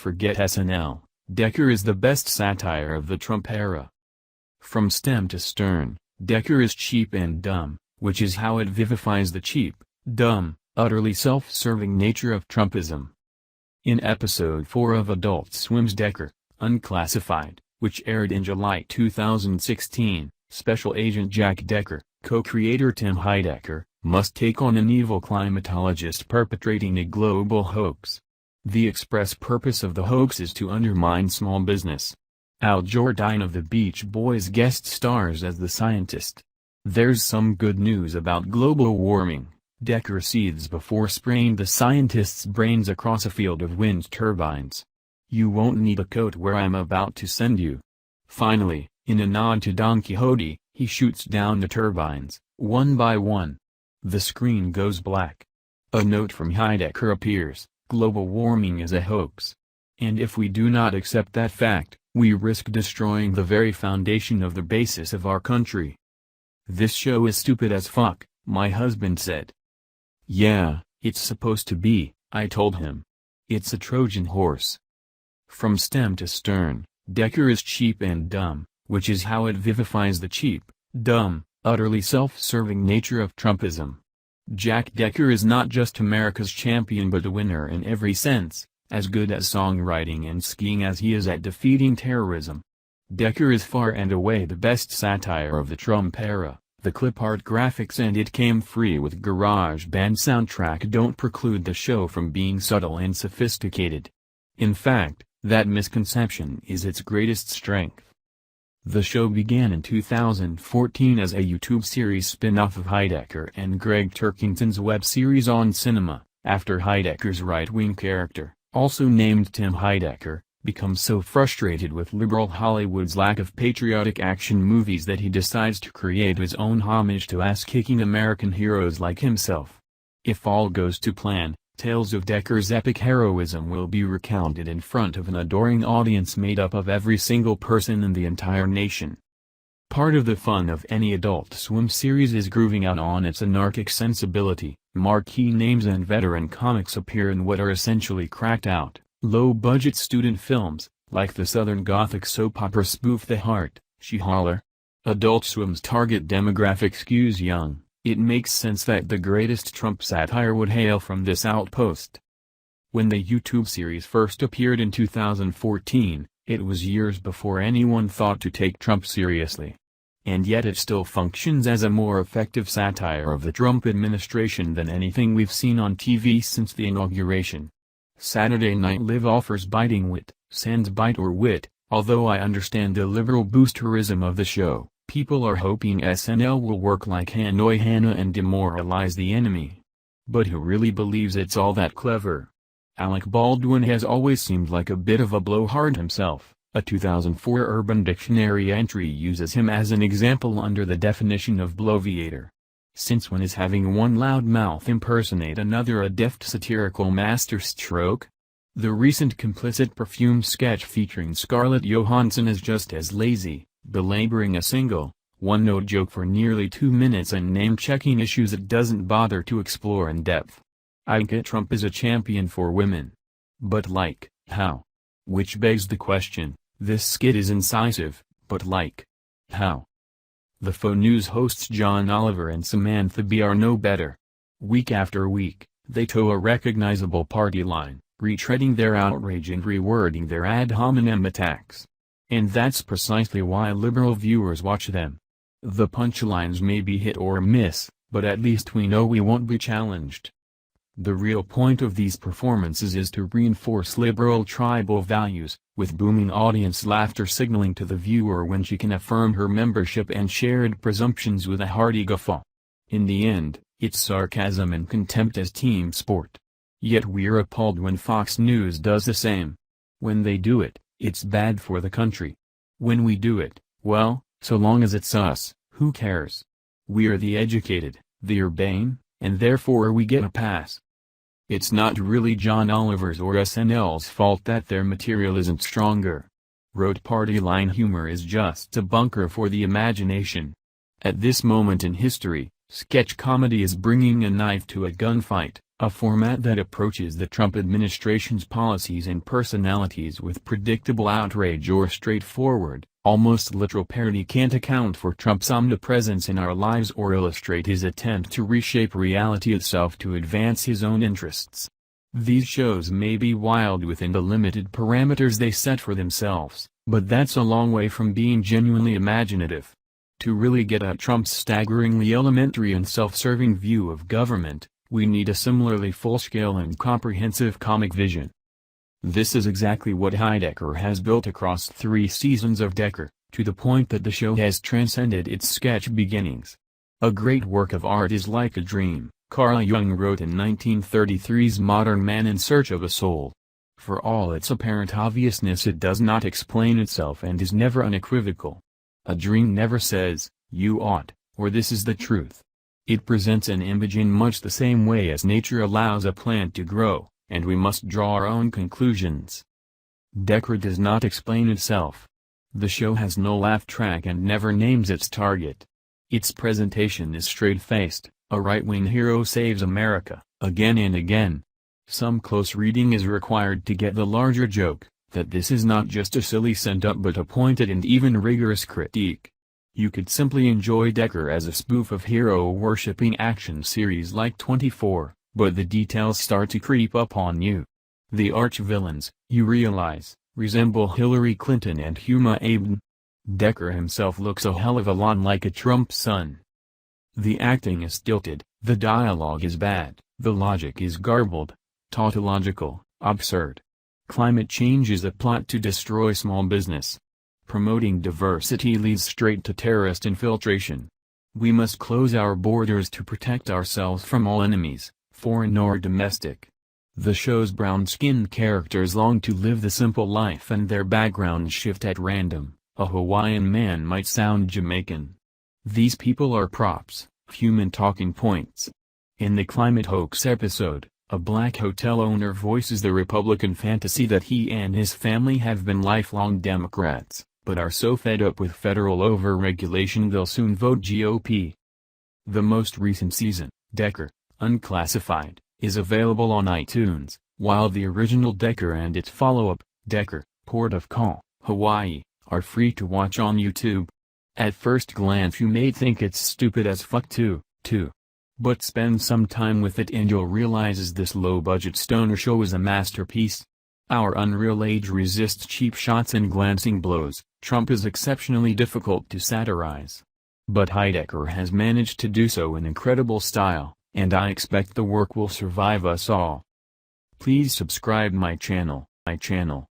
Forget SNL, Decker is the best satire of the Trump era. From stem to stern, Decker is cheap and dumb, which is how it vivifies the cheap, dumb, utterly self-serving nature of Trumpism. In episode 4 of Adult Swim's Decker, Unclassified, which aired in July 2016, Special Agent Jack Decker, co-creator Tim Heidecker, must take on an evil climatologist perpetrating a global hoax. The express purpose of the hoax is to undermine small business. Jardine of the Beach Boys guest stars as the scientist. There's some good news about global warming. Decker seethes before spraying the scientist's brains across a field of wind turbines. You won't need a coat where I'm about to send you. Finally, in a nod to Don Quixote, he shoots down the turbines, one by one. The screen goes black. A note from Heidecker appears: global warming is a hoax. And if we do not accept that fact, we risk destroying the very foundation of the basis of our country. This show is stupid as fuck, my husband said. Yeah, it's supposed to be, I told him. It's a Trojan horse. From stem to stern, Decker is cheap and dumb, which is how it vivifies the cheap, dumb, utterly self-serving nature of Trumpism. Jack Decker is not just America's champion but a winner in every sense, as good at songwriting and skiing as he is at defeating terrorism. Decker is far and away the best satire of the Trump era. The clip art graphics and it came free with GarageBand soundtrack don't preclude the show from being subtle and sophisticated. In fact, that misconception is its greatest strength. The show began in 2014 as a YouTube series spin-off of Heidecker and Greg Turkington's web series on cinema, after Heidecker's right-wing character, also named Tim Heidecker, becomes so frustrated with liberal Hollywood's lack of patriotic action movies that he decides to create his own homage to ass-kicking American heroes like himself. If all goes to plan, tales of Decker's epic heroism will be recounted in front of an adoring audience made up of every single person in the entire nation. Part of the fun of any Adult Swim series is grooving out on its anarchic sensibility. Marquee names and veteran comics appear in what are essentially cracked-out, low-budget student films, like the Southern Gothic soap opera spoof The Heart, She Holler. Adult Swim's target demographic skews young. It makes sense that the greatest Trump satire would hail from this outpost. When the YouTube series first appeared in 2014, it was years before anyone thought to take Trump seriously. And yet it still functions as a more effective satire of the Trump administration than anything we've seen on TV since the inauguration. Saturday Night Live offers biting wit, sans bite or wit, although I understand the liberal boosterism of the show. People are hoping SNL will work like Hanoi Hannah and demoralize the enemy. But who really believes it's all that clever? Alec Baldwin has always seemed like a bit of a blowhard himself. A 2004 Urban Dictionary entry uses him as an example under the definition of bloviator. Since when is having one loudmouth impersonate another a deft satirical masterstroke? The recent Complicit perfume sketch featuring Scarlett Johansson is just as lazy, belaboring a single, one-note joke for nearly 2 minutes and name-checking issues it doesn't bother to explore in depth. I get Trump is a champion for women. But like, how? Which begs the question, this skit is incisive, but like, how? The faux news hosts John Oliver and Samantha Bee are no better. Week after week, they toe a recognizable party line, retreading their outrage and rewording their ad hominem attacks. And that's precisely why liberal viewers watch them. The punchlines may be hit or miss, but at least we know we won't be challenged. The real point of these performances is to reinforce liberal tribal values, with booming audience laughter signaling to the viewer when she can affirm her membership and shared presumptions with a hearty guffaw. In the end, it's sarcasm and contempt as team sport. Yet we're appalled when Fox News does the same. When they do it, it's bad for the country. When we do it, well, so long as it's us, who cares? We're the educated, the urbane, and therefore we get a pass. It's not really John Oliver's or SNL's fault that their material isn't stronger. Rote party line humor is just a bunker for the imagination. At this moment in history, sketch comedy is bringing a knife to a gunfight, A format that approaches the Trump administration's policies and personalities with predictable outrage or straightforward, almost literal parody can't account for Trump's omnipresence in our lives or illustrate his attempt to reshape reality itself to advance his own interests. These shows may be wild within the limited parameters they set for themselves, but that's a long way from being genuinely imaginative. To really get at Trump's staggeringly elementary and self-serving view of government, we need a similarly full-scale and comprehensive comic vision. This is exactly what Heidecker has built across 3 seasons of Decker, to the point that the show has transcended its sketch beginnings. A great work of art is like a dream, Carl Jung wrote in 1933's Modern Man in Search of a Soul. For all its apparent obviousness, it does not explain itself and is never unequivocal. A dream never says, "You ought," or "this is the truth." It presents an image in much the same way as nature allows a plant to grow, and we must draw our own conclusions. Decker does not explain itself. The show has no laugh track and never names its target. Its presentation is straight-faced, a right-wing hero saves America, again and again. Some close reading is required to get the larger joke, that this is not just a silly send-up but a pointed and even rigorous critique. You could simply enjoy Decker as a spoof of hero-worshipping action series like 24, but the details start to creep up on you. The arch-villains, you realize, resemble Hillary Clinton and Huma Abedin. Decker himself looks a hell of a lot like a Trump son. The acting is stilted, the dialogue is bad, the logic is garbled, tautological, absurd. Climate change is a plot to destroy small business. Promoting diversity leads straight to terrorist infiltration. We must close our borders to protect ourselves from all enemies, foreign or domestic. The show's brown-skinned characters long to live the simple life and their backgrounds shift at random. A Hawaiian man might sound Jamaican. These people are props, human talking points. In the climate hoax episode, a black hotel owner voices the Republican fantasy that he and his family have been lifelong Democrats, but are so fed up with federal over-regulation they'll soon vote GOP. The most recent season, Decker, Unclassified, is available on iTunes, while the original Decker and its follow-up, Decker, Port of Call, Hawaii, are free to watch on YouTube. At first glance you may think it's stupid as fuck too. But spend some time with it and you'll realize this low-budget stoner show is a masterpiece. Our unreal age resists cheap shots and glancing blows. Trump is exceptionally difficult to satirize. But Heidecker has managed to do so in incredible style, and I expect the work will survive us all. Please subscribe my channel.